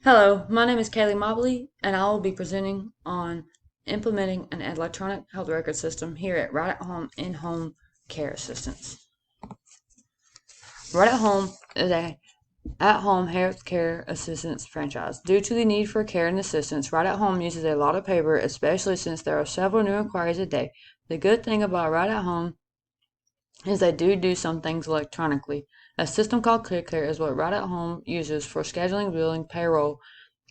Hello, my name is Kaylee Mobley, and I will be presenting on implementing an electronic health record system here at Right at Home in-home care assistance. Right at Home is a at-home health care assistance franchise. Due to the need for care and assistance, Right at Home uses a lot of paper, especially since there are several new inquiries a day. The good thing about Right at Home is they do some things electronically. A system called ClearCare is what Right at Home uses for scheduling, billing, payroll,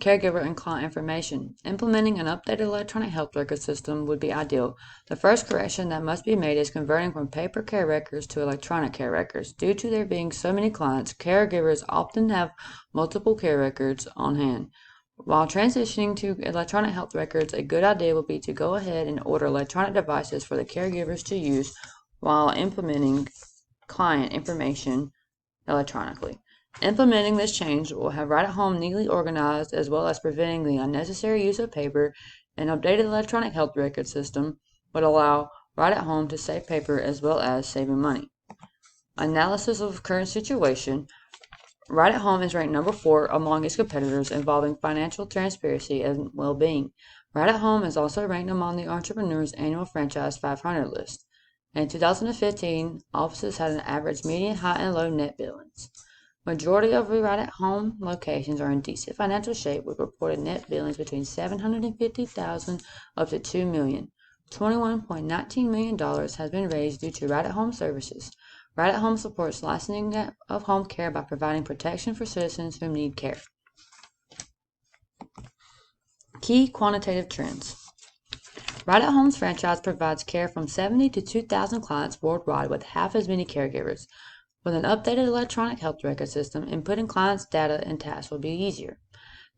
caregiver, and client information. Implementing an updated electronic health record system would be ideal. The first correction that must be made is converting from paper care records to electronic care records. Due to there being so many clients, caregivers often have multiple care records on hand. While transitioning to electronic health records, a good idea would be to go ahead and order electronic devices for the caregivers to use while implementing client information electronically. Implementing this change will have Right at Home neatly organized, as well as preventing the unnecessary use of paper. An updated electronic health record system would allow Right at Home to save paper as well as saving money. Analysis of current situation. Right at Home is ranked number 4 among its competitors involving financial transparency and well-being. Right at Home is also ranked among the Entrepreneur's Annual Franchise 500 list. In 2015, offices had an average median high and low net billings. Majority of Right at Home locations are in decent financial shape with reported net billings between $750,000 up to $2 million. $21.19 million has been raised due to Right at Home services. Right at Home supports licensing of home care by providing protection for citizens who need care. Key quantitative trends. Right at Home's franchise provides care from 70 to 2,000 clients worldwide with half as many caregivers. With an updated electronic health record system, inputting clients' data and tasks will be easier.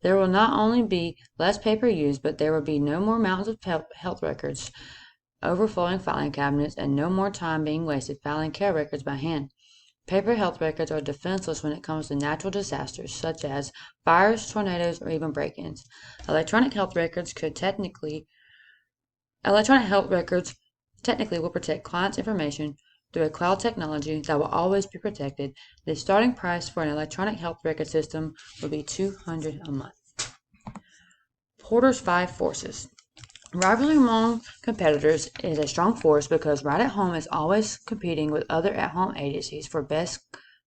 There will not only be less paper used, but there will be no more mountains of health records, overflowing filing cabinets, and no more time being wasted filing care records by hand. Paper health records are defenseless when it comes to natural disasters, such as fires, tornadoes, or even break-ins. Electronic health records technically will protect clients' information through a cloud technology that will always be protected. The starting price for an electronic health record system will be $200 a month. Porter's 5 forces. Rivalry among competitors is a strong force because Right at Home is always competing with other at-home agencies for best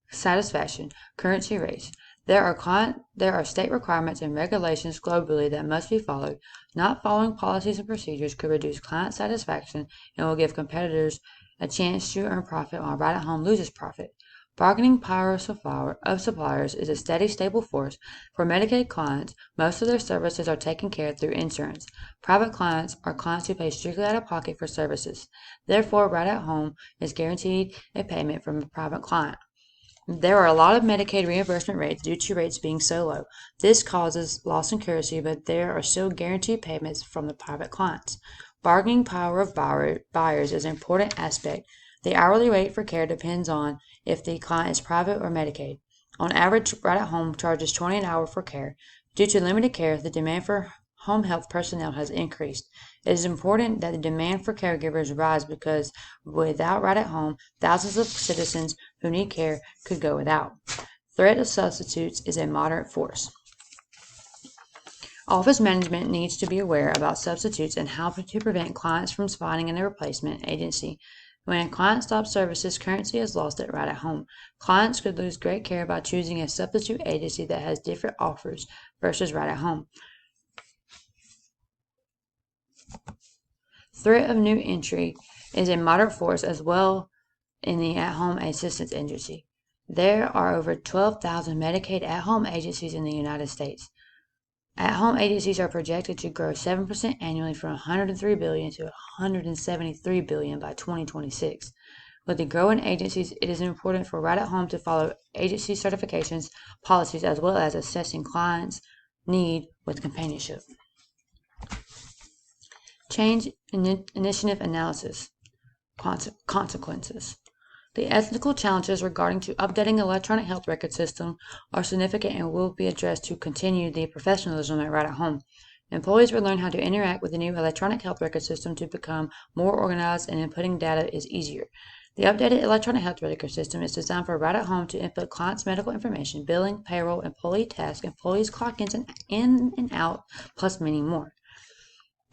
satisfaction currency rates. There are state requirements and regulations globally that must be followed. Not following policies and procedures could reduce client satisfaction and will give competitors a chance to earn profit while Right at Home loses profit. Bargaining power of suppliers is a steady, stable force. For Medicaid clients, most of their services are taken care of through insurance. Private clients are clients who pay strictly out of pocket for services. Therefore, Right at Home is guaranteed a payment from a private client. There are a lot of Medicaid reimbursement rates due to rates being so low. This causes loss in accuracy, but there are still guaranteed payments from the private clients. Bargaining power of buyers is an important aspect. The hourly rate for care depends on if the client is private or Medicaid. On average, Right at Home charges $20 an hour for care. Due to limited care, the demand for home health personnel has increased. It is important that the demand for caregivers rise because without Right at Home, thousands of citizens who need care could go without. Threat of substitutes is a moderate force. Office management needs to be aware about substitutes and how to prevent clients from finding a replacement agency. When a client stops services, currency is lost at Right at Home. Clients could lose great care by choosing a substitute agency that has different offers versus Right at Home. Threat of new entry is a moderate force as well in the at-home assistance industry. There are over 12,000 Medicaid at-home agencies in the United States. At-home agencies are projected to grow 7% annually from $103 billion to $173 billion by 2026. With the growing agencies, it is important for Right at Home to follow agency certifications, policies, as well as assessing clients' need with companionship. Change initiative analysis. Consequences. The ethical challenges regarding to updating the electronic health record system are significant and will be addressed to continue the professionalism at Right at Home. Employees will learn how to interact with the new electronic health record system to become more organized, and inputting data is easier. The updated electronic health record system is designed for right at home to input clients' medical information, billing, payroll, employee tasks, employees' clock-ins in and out, plus many more.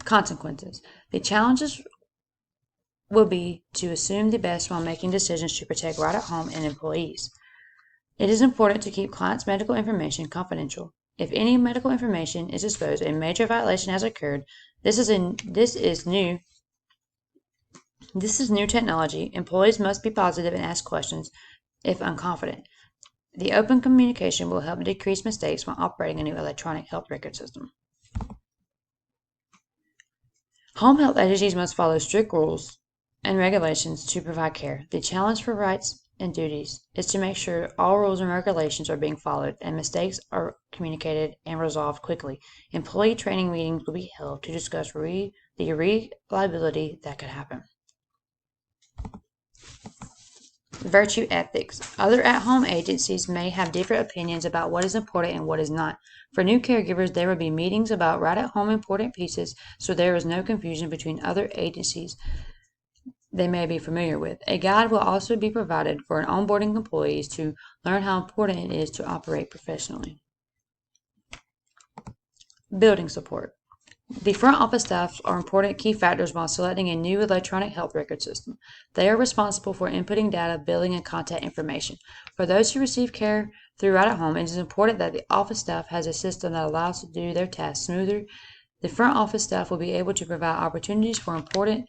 Consequences. The challenges will be to assume the best while making decisions to protect right at home and employees. It is important to keep clients' medical information confidential. If any medical information is exposed, a major violation has occurred. This is new technology. Employees must be positive and ask questions if unconfident. The open communication will help decrease mistakes when operating a new electronic health record system. Home health agencies must follow strict rules and regulations to provide care. The challenge for rights and duties is to make sure all rules and regulations are being followed and mistakes are communicated and resolved quickly. Employee training meetings will be held to discuss the reliability that could happen. Virtue ethics. Other at-home agencies may have different opinions about what is important and what is not. For new caregivers, there will be meetings about right-at-home important pieces so there is no confusion between other agencies they may be familiar with. A guide will also be provided for onboarding employees to learn how important it is to operate professionally. Building support. The front office staff are important key factors while selecting a new electronic health record system. They are responsible for inputting data, billing, and contact information. For those who receive care through right at home, it is important that the office staff has a system that allows to do their tasks smoother. The front office staff will be able to provide opportunities for important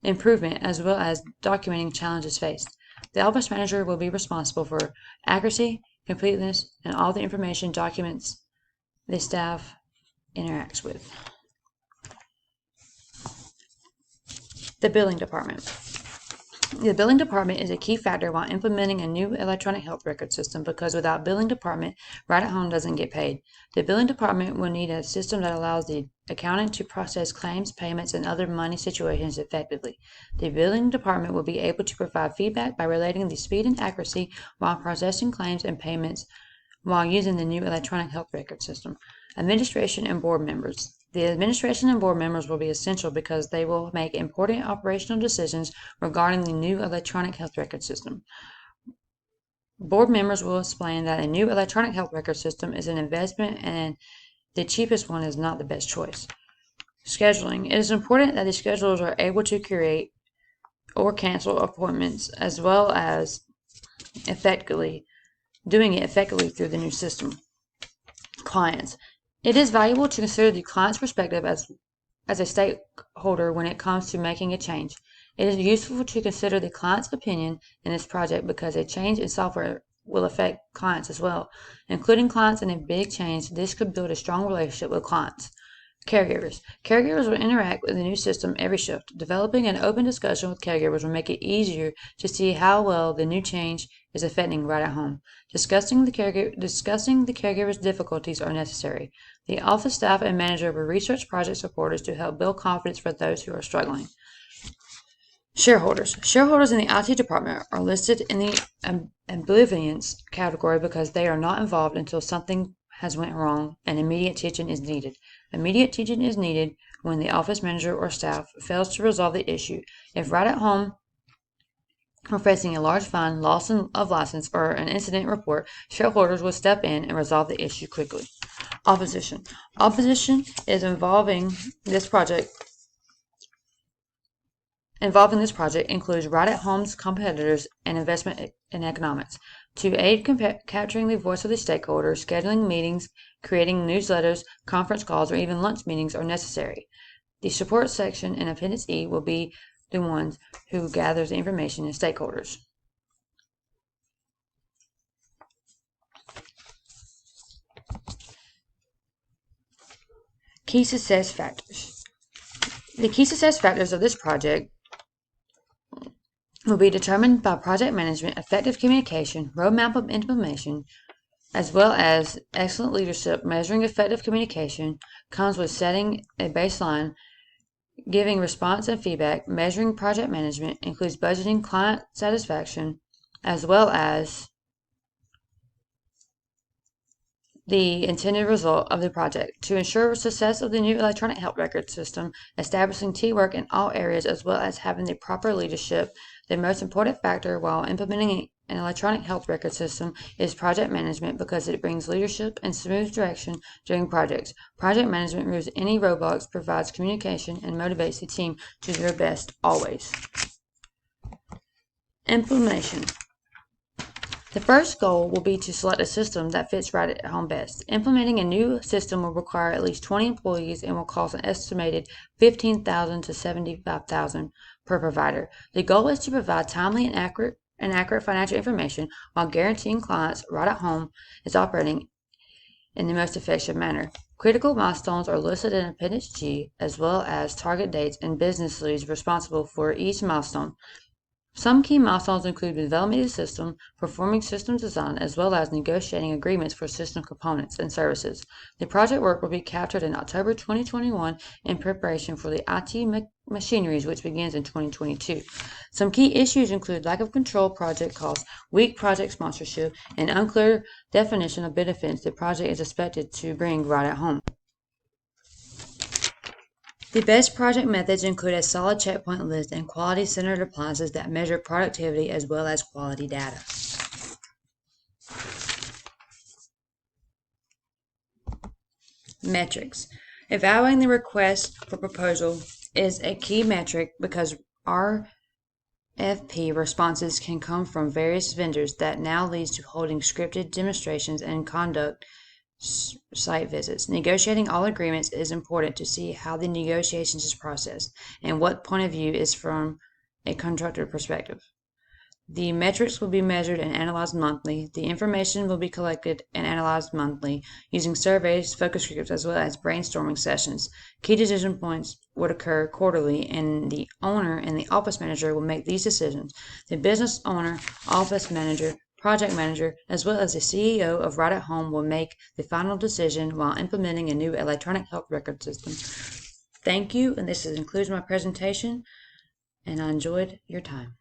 improvement as well as documenting challenges faced. The office manager will be responsible for accuracy, completeness, and all the information documents the staff interacts with. The billing department. The billing department is a key factor while implementing a new electronic health record system because without billing department, right at home doesn't get paid. The billing department will need a system that allows the accountant to process claims, payments, and other money situations effectively. The billing department will be able to provide feedback by relating the speed and accuracy while processing claims and payments while using the new electronic health record system. Administration and board members. The administration and board members will be essential because they will make important operational decisions regarding the new electronic health record system. Board members will explain that a new electronic health record system is an investment and the cheapest one is not the best choice. Scheduling. It is important that the schedulers are able to create or cancel appointments as well as doing it effectively through the new system. Clients. It is valuable to consider the client's perspective as a stakeholder when it comes to making a change. It is useful to consider the client's opinion in this project because a change in software will affect clients as well. Including clients in a big change, this could build a strong relationship with clients. Caregivers. Caregivers will interact with the new system every shift. Developing an open discussion with caregivers will make it easier to see how well the new change is affecting right at home. Discussing the caregiver's difficulties are necessary. The office staff and manager will research project supporters to help build confidence for those who are struggling. Shareholders. Shareholders in the IT department are listed in the oblivious category because they are not involved until something has went wrong and immediate attention is needed. Immediate attention is needed when the office manager or staff fails to resolve the issue. If right at home are facing a large fine, loss of license, or an incident report, shareholders will step in and resolve the issue quickly. Opposition. Opposition is involving this project includes right at home's competitors and investment in economics. To aid capturing the voice of the stakeholders, scheduling meetings, creating newsletters, conference calls, or even lunch meetings are necessary. The support section in Appendix E will be the ones who gathers the information and stakeholders. Key success factors. The key success factors of this project will be determined by project management, effective communication, roadmap of implementation, as well as excellent leadership. Measuring effective communication comes with setting a baseline, giving response and feedback. Measuring project management includes budgeting, client satisfaction, as well as the intended result of the project. To ensure success of the new electronic health record system, establishing teamwork in all areas as well as having the proper leadership, the most important factor while implementing an electronic health record system is project management because it brings leadership and smooth direction during projects. Project management removes any roadblocks, provides communication, and motivates the team to do their best always. Implementation. The first goal will be to select a system that fits right at home best. Implementing a new system will require at least 20 employees and will cost an estimated $15,000 to $75,000 per provider. The goal is to provide timely and accurate financial information while guaranteeing clients right at home is operating in the most effective manner. Critical milestones are listed in Appendix G, as well as target dates and business leads responsible for each milestone. Some key milestones include the development of the system, performing system design, as well as negotiating agreements for system components and services. The project work will be captured in October 2021 in preparation for the IT machineries, which begins in 2022. Some key issues include lack of control, project costs, weak project sponsorship, and unclear definition of benefits the project is expected to bring right at home. The best project methods include a solid checkpoint list and quality-centered appliances that measure productivity as well as quality data. Metrics. Evaluating the request for proposal is a key metric because RFP responses can come from various vendors that now leads to holding scripted demonstrations and conduct site visits. Negotiating all agreements is important to see how the negotiations is processed and what point of view is from a contractor perspective. The metrics will be measured and analyzed monthly. The information will be collected and analyzed monthly using surveys, focus groups, as well as brainstorming sessions. Key decision points would occur quarterly, and the owner and the office manager will make these decisions. The business owner, office manager, project manager, as well as the CEO of Right at Home will make the final decision while implementing a new electronic health record system. Thank you, and this concludes my presentation, and I enjoyed your time.